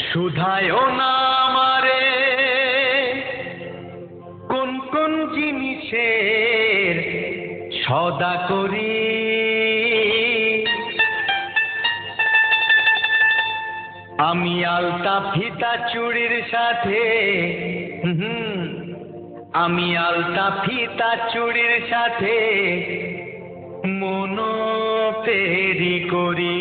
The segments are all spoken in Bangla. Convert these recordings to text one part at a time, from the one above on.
শুধায়ও না আমারে কোন কোন জিনিসের সদা করি, আমি আলতা ফিতা চুড়ির সাথে আমি আলতা ফিতা চুড়ির সাথে মনো তৈরি করি।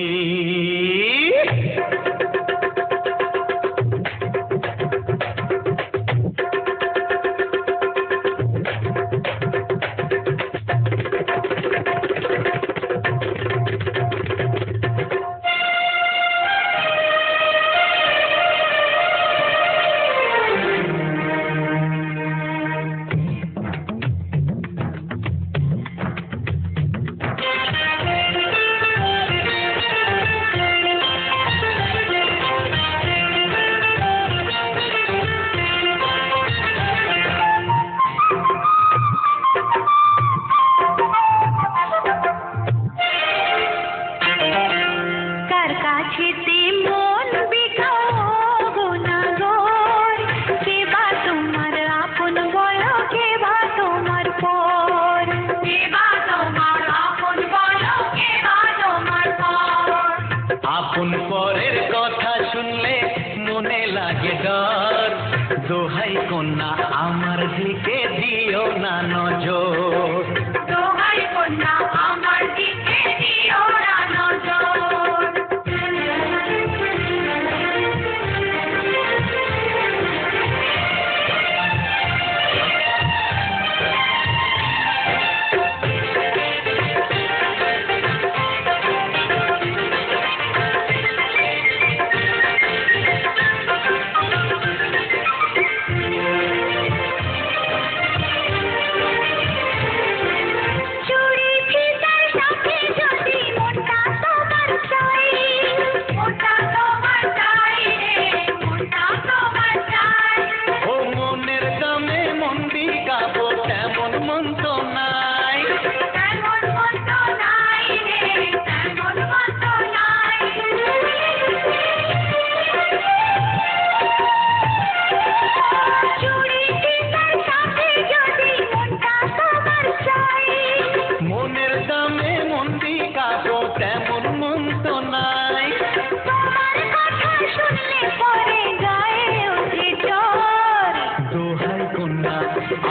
আপন পরের কথা শুনলে মনে লাগে ডর, দোহাই কন্যা আমার দিকে দিও না নজর, দোহাই কন্যা আমার দিকে দিও না নজর।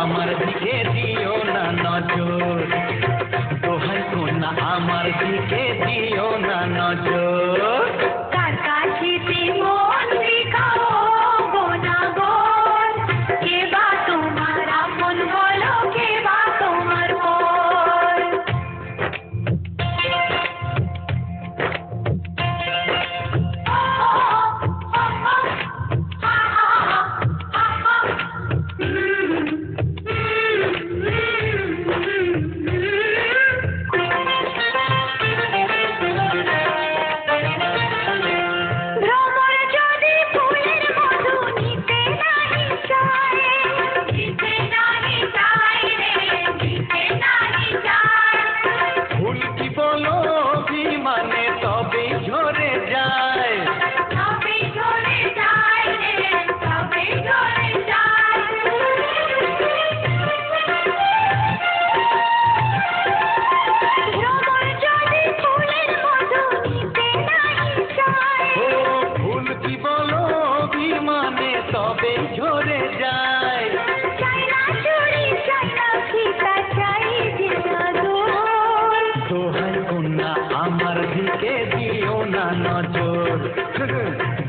আমার দিকে দিও না নজর, দোহাই কন্যা আমার দিকে দিও না নজর। কার কাছে মন দিখাও গো না গো, কে বা তোমার আপন বলো, কে বা তোমার পর। আমার দিকে দিও না নজর,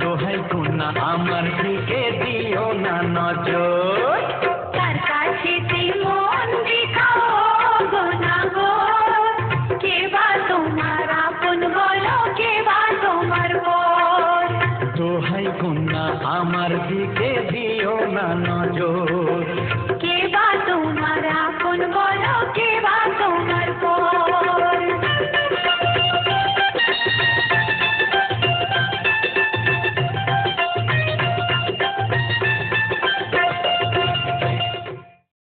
দোহাই কন্যা আমার দিকে দিও না নজর। কার কাছে মন দিখাও গো না গো, কে বা তোমার আপন বলো, কে বা তোমার পর। দোহাই কন্যা আমার দিকে দিও না নজর, কে বা তোমার আপন বলো, কে বা